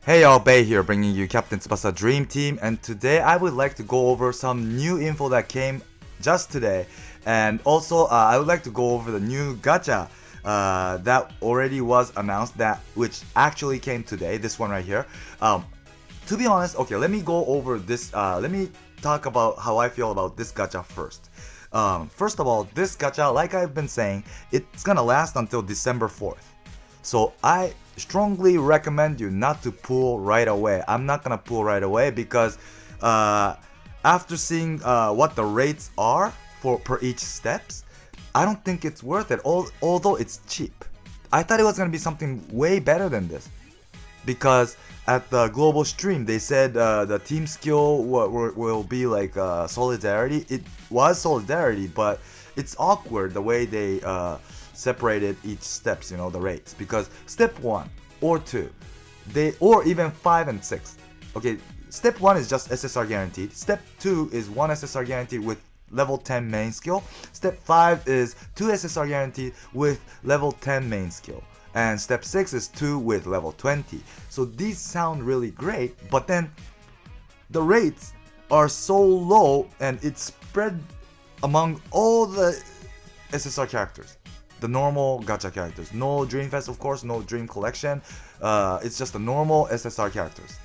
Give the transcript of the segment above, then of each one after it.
Hey y'all, Bay here, bringing you Captain Tsubasa Dream Team, and today I would like to go over some new info that came just today, and also I would like to go over the new gacha that already was announced, which actually came today, this one right here. To be honest, okay, let me go over this, let me talk about how I feel about this gacha first. First of all, this gacha, like I've been saying, it's gonna last until December 4th. So I strongly recommend you not to pull right away. I'm not gonna pull right away because after seeing what the rates are per each steps, I don't think it's worth it, although it's cheap. I thought it was gonna be something way better than this, because at the global stream they said the team skill will be like solidarity. It was solidarity, but it's awkward the way they separated each steps, you know, the rates, because step 1 or 2, or even 5 and 6. Okay, step 1 is just SSR guaranteed. Step 2 is 1 SSR guaranteed with level 10 main skill. Step 5 is 2 SSR guaranteed with level 10 main skill. And step 6 is 2 with level 20. So these sound really great, but then the rates are so low and it's spread among all the SSR characters. The normal gacha characters. No Dream Fest, of course, no Dream Collection. It's just the normal SSR characters.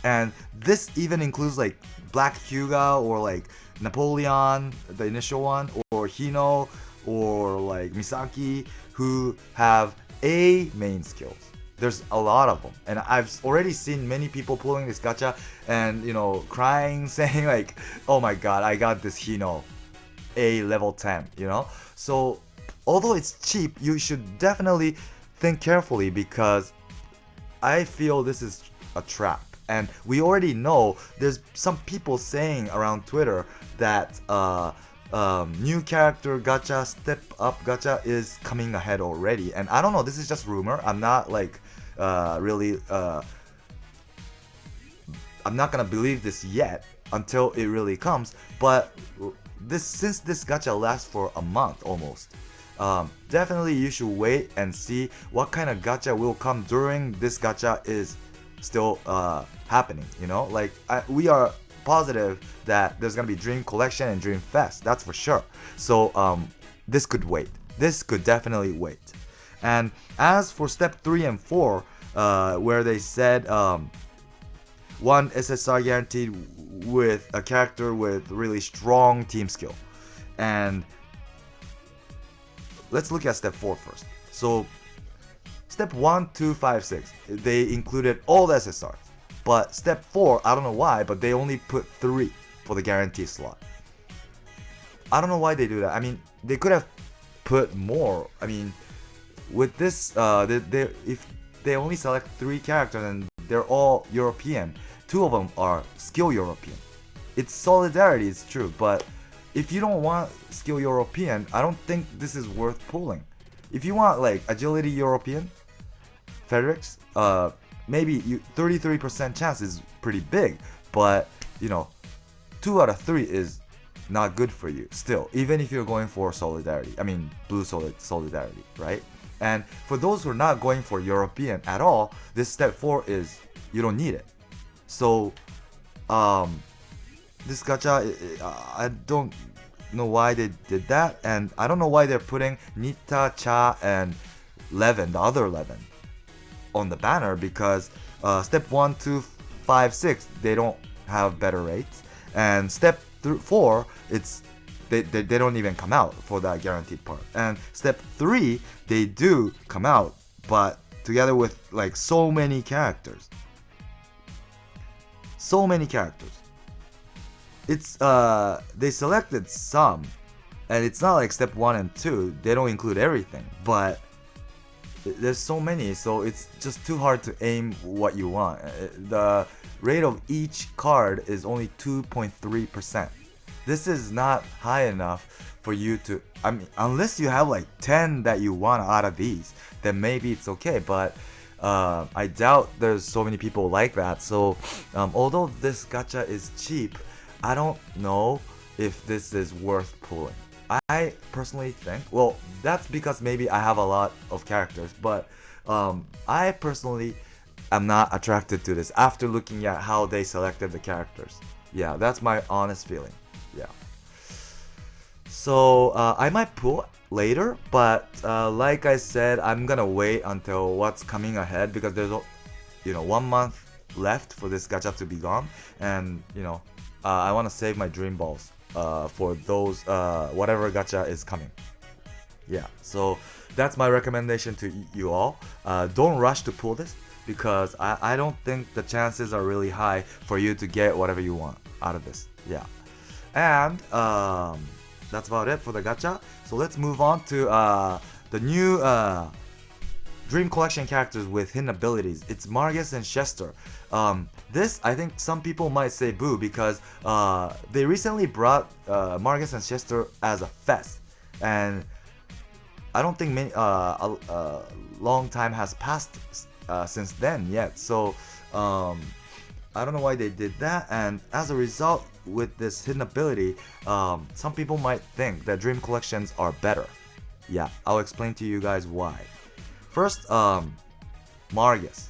And this even includes like Black Hyuga or like Napoleon, the initial one, or Hino, or like Misaki, who have A main skills. There's a lot of them, and I've already seen many people pulling this gacha and, you know, crying, saying like, oh my god, I got this Hino A level 10, you know. So although it's cheap, you should definitely think carefully, because I feel this is a trap. And we already know there's some people saying around Twitter that new character gacha, step up gacha is coming ahead already. And I don't know, this is just rumor. I'm not like really I'm not gonna believe this yet until it really comes. But since this gacha lasts for a month almost, definitely you should wait and see what kind of gacha will come during this gacha is still happening, you know. Like we are positive that there's gonna be Dream Collection and Dream Fest, that's for sure. So this could wait. This could definitely wait. And as for step 3 and 4, where they said 1 SSR guaranteed with a character with really strong team skill, and let's look at step 4 first. So step 1, 2, 5, 6, they included all the SSRs. But step 4, I don't know why, but they only put 3 for the guarantee slot. I don't know why they do that. I mean, they could have put more. I mean, with this, if they only select 3 characters and they're all European, 2 of them are skill European. It's solidarity, it's true, but if you don't want skill European, I don't think this is worth pulling. If you want like agility European, Fredericks, maybe 33% chance is pretty big, but you know, 2 out of 3 is not good for you still, even if you're going for solidarity. I mean, blue solidarity, right? And for those who are not going for European at all, this step 4 is, you don't need it. So this gacha, I don't know why they did that, and I don't know why they're putting Nita, Cha, and Levin, the other Levin, on the banner, because step 1, 2, 5, 6, they don't have better rates, and step 4, it's they don't even come out for that guaranteed part, and step 3, they do come out, but together with like so many characters. It's they selected some, and it's not like step 1 and 2, they don't include everything, but there's so many, so it's just too hard to aim what you want. The rate of each card is only 2.3%. This is not high enough for you to, I mean, unless you have like 10 that you want out of these, then maybe it's okay, but I doubt there's so many people like that. So although this gacha is cheap, I don't know if this is worth pulling. I personally think, well, that's because maybe I have a lot of characters, but I personally I'm not attracted to this after looking at how they selected the characters. Yeah, that's my honest feeling. Yeah. So I might pull later, but like I said, I'm gonna wait until what's coming ahead because there's 1 month left for this gacha to be gone, and I want to save my dream balls for those whatever gacha is coming. Yeah, so that's my recommendation to you all. Don't rush to pull this because I don't think the chances are really high for you to get whatever you want out of this. Yeah, and that's about it for the gacha. So let's move on to the new Dream Collection characters with hidden abilities. It's Margus and Schester. This, I think some people might say boo because they recently brought Margus and Schester as a fest, and I don't think a long time has passed since then yet. So I don't know why they did that, and as a result, with this hidden ability, some people might think that Dream Collections are better. Yeah, I'll explain to you guys why. First, Margus.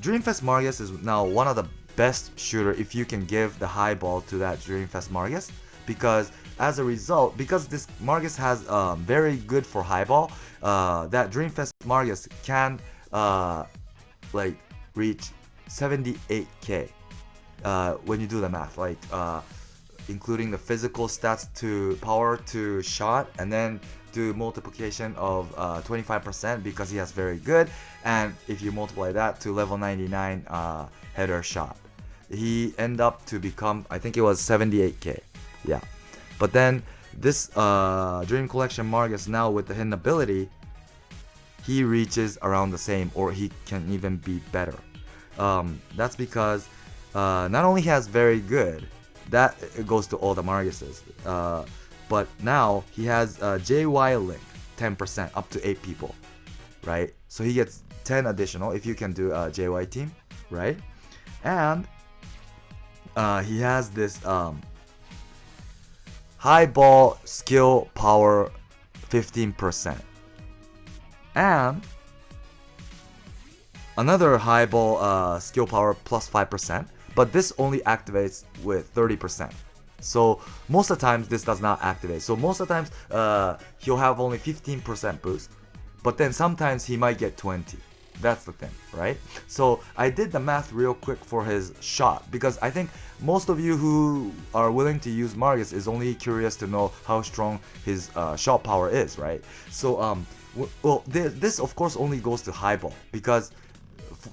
Dreamfest Margus is now one of the best shooter if you can give the high ball to that Dreamfest Margus, because as a result, because this Margus has very good for high ball, that Dreamfest Margus can like reach 78k when you do the math, like including the physical stats to power to shot, and then do multiplication of 25% because he has very good, and if you multiply that to level 99 header shot, he end up to become, I think it was 78k. Yeah, but then this Dream Collection Margus now with the hidden ability, he reaches around the same, or he can even be better. That's because not only he has very good, that goes to all the Marguses, but now he has JY link 10% up to 8 people, right? So he gets 10 additional if you can do a JY team, right? And he has this high ball skill power 15%, and another high ball skill power plus 5%, but this only activates with 30%. So most of the times this does not activate. So most of the times he'll have only 15% boost, but then sometimes he might get 20. That's the thing, right? So I did the math real quick for his shot, because I think most of you who are willing to use Margus is only curious to know how strong his shot power is, right? So well, this of course only goes to high ball, because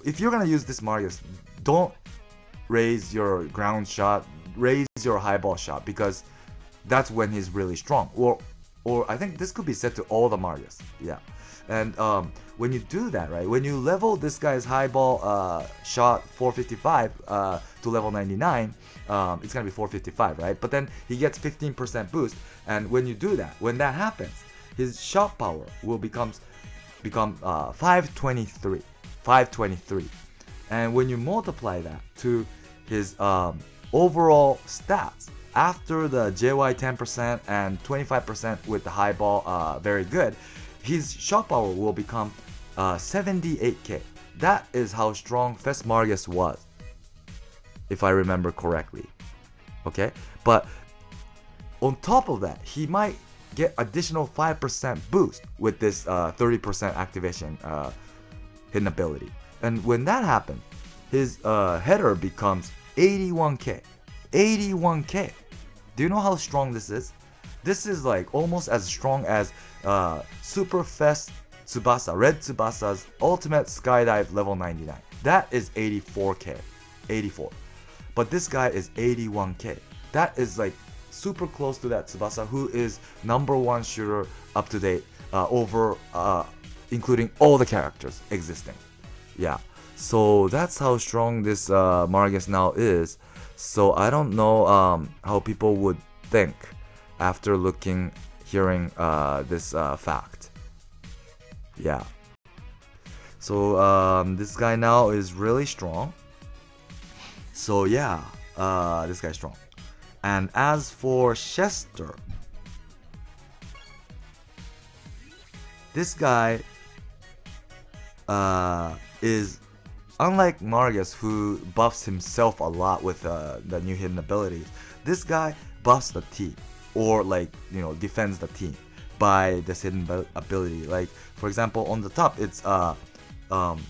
if you're gonna use this Margus, don't raise your ground shot, raise your high ball shot, because that's when he's really strong. Or I think this could be said to all the Margus. Yeah. And when you do that, right, when you level this guy's high ball shot 455 to level 99, it's gonna be 455, right? But then he gets 15% boost, and when you do that, when that happens, his shot power will become 523, and when you multiply that to his overall stats after the JY 10% and 25% with the high ball very good, his shot power will become 78k. That is how strong Fest Margus was, if I remember correctly. Okay, but on top of that, he might get additional 5% boost with this 30% activation hidden ability. And when that happens, his header becomes 81k. 81k. Do you know how strong this is? This is like almost as strong as Super Fest Tsubasa, Red Tsubasa's Ultimate Skydive level 99. That is 84k. 84. But this guy is 81k. That is like super close to that Tsubasa, who is #1 shooter up to date over including all the characters existing. Yeah. So that's how strong this Margus now is. So I don't know how people would think after hearing this fact. Yeah. So this guy now is really strong. So yeah, this guy's strong. And as for Schester, this guy is unlike Margus, who buffs himself a lot with the new hidden abilities. This guy buffs the team, or like, you know, defends the team by this hidden ability. Like, for example, on the top, it's parameter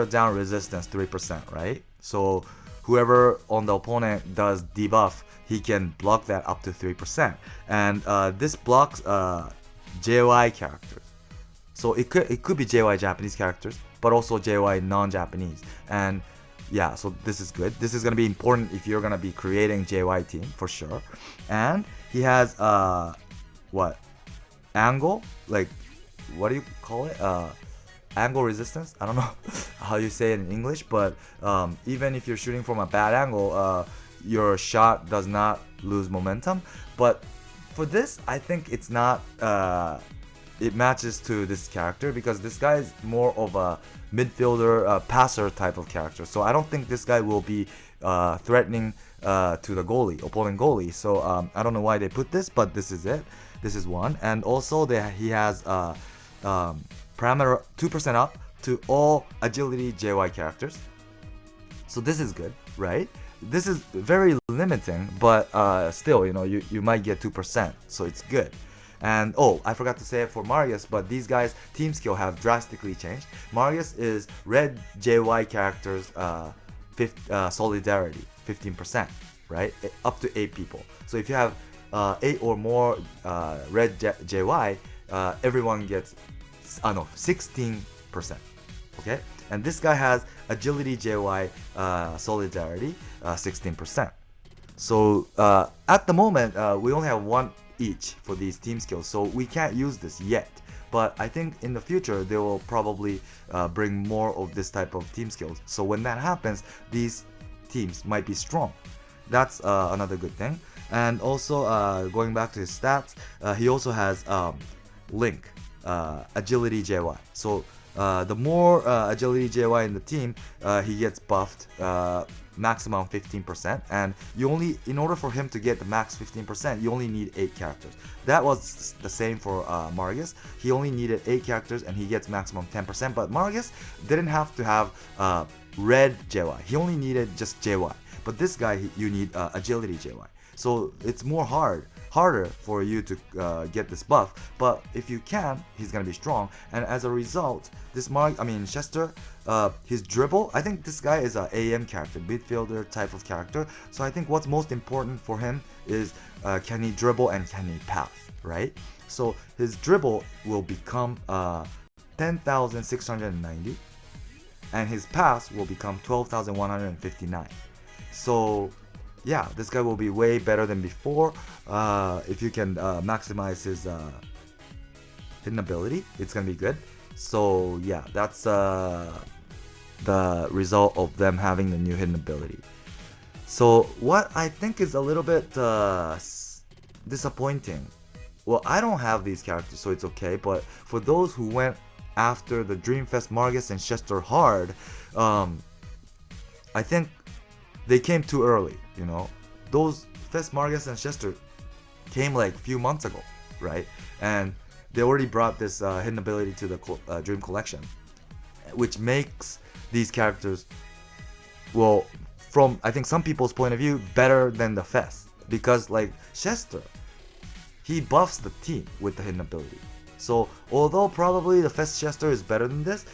down resistance 3%, right? So whoever on the opponent does debuff, he can block that up to 3%. And this blocks JY characters. So it could be JY Japanese characters, but also JY non-Japanese. And yeah, so this is good. This is going to be important if you're going to be creating JY team for sure. And he has what? Angle? Like, what do you call it? Angle resistance? I don't know how you say it in English, but even if you're shooting from a bad angle, your shot does not lose momentum. But for this, I think it's not it matches to this character, because this guy is more of a midfielder, passer type of character. So I don't think this guy will be threatening to the goalie, opponent goalie. So I don't know why they put this, but this is it. This is one. And also he has parameter 2% up to all agility JY characters. So this is good, right? This is very limiting, but still, you know, you might get 2%, so it's good. And oh, I forgot to say it for Margus, but these guys' team skill have drastically changed. Margus is red JY characters, solidarity, 15%, right? Up to 8 people. So if you have 8 or more red JY, everyone gets 16%. Okay? And this guy has agility JY solidarity, 16%. So at the moment, we only have one each for these team skills, so we can't use this yet. But I think in the future they will probably bring more of this type of team skills. So when that happens, these teams might be strong. That's another good thing. And also going back to his stats, he also has Link, agility JY. So the more agility JY in the team, he gets buffed maximum 15%, and you only, in order for him to get the max 15%, you only need 8 characters. That was the same for Margus. He only needed 8 characters and he gets maximum 10%, but Margus didn't have to have red JY. He only needed just JY. But this guy, you need agility JY. So it's harder for you to get this buff, but if you can, he's gonna be strong. And as a result, this Schester, his dribble, I think this guy is a AM character, midfielder type of character. So I think what's most important for him is can he dribble and can he pass, right? So his dribble will become 10,690, and his pass will become 12,159. So yeah, this guy will be way better than before. If you can maximize his hidden ability, it's gonna be good. So yeah, that's the result of them having the new hidden ability. So what I think is a little bit disappointing, well, I don't have these characters, so it's okay, but for those who went after the Dreamfest Margus and Schester hard, I think they came too early, you know. Those Fest Margus and Schester came like a few months ago, right? And they already brought this hidden ability to the Dream Collection, which makes these characters, well, from I think some people's point of view, better than the Fest, because like Schester, he buffs the team with the hidden ability. So although probably the Fest Schester is better than this,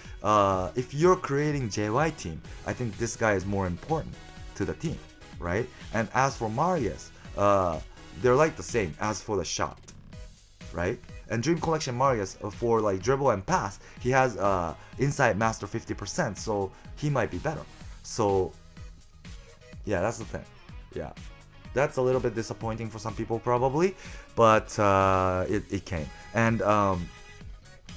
if you're creating JY team, I think this guy is more important to the team, right? And as for Margus, they're like the same as for the shot, right? And Dream Collection Margus, for like dribble and pass, he has Insight Master 50%, so he might be better. So yeah, that's the thing. Yeah, that's a little bit disappointing for some people probably, but it came. And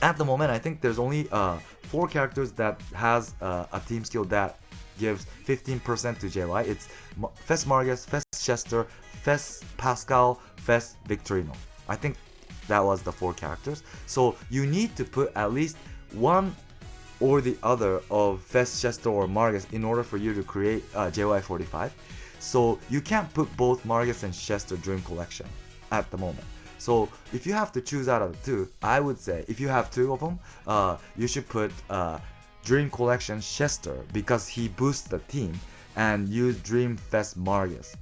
at the moment, I think there's only 4 characters that has a team skill that gives 15% to JY. It's Fest Margus, Fest Schester, Fest Pascal, Fest Victorino. I think that was the 4 characters. So you need to put at least one or the other of Fest Schester or Margus in order for you to create JY45. So you can't put both Margus and Schester Dream Collection at the moment. So if you have to choose out of the two, I would say if you have two of them, you should put Dream Collection Schester because he boosts the team, and use Dream Fest Margus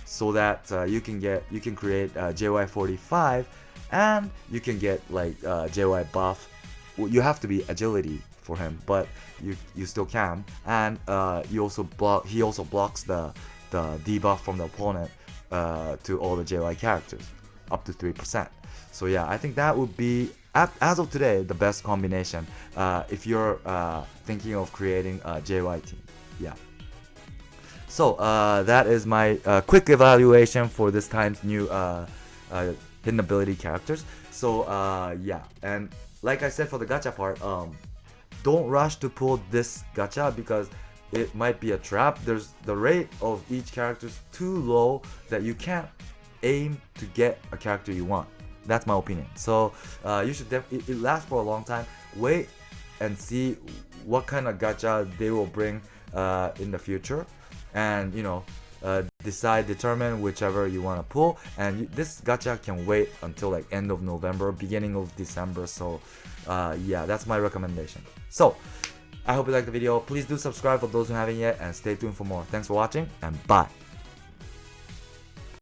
so that you can create JY45 and you can get like JY buff. Well, you have to be agility for him, but you still can, and he also blocks the debuff from the opponent to all the JY characters up to 3%. So yeah, I think that would be as of today the best combination if you're thinking of creating a JY team. Yeah. So that is my quick evaluation for this time's new hidden ability characters. So yeah, and like I said for the gacha part, don't rush to pull this gacha because it might be a trap. There's the rate of each character is too low that you can't aim to get a character you want. That's my opinion. So you should it lasts for a long time. Wait and see what kind of gacha they will bring in the future, and determine whichever you want to pull. And this gacha can wait until like end of November, beginning of December. So yeah, that's my recommendation. So I hope you liked the video. Please do subscribe for those who haven't yet, and stay tuned for more. Thanks for watching, and bye.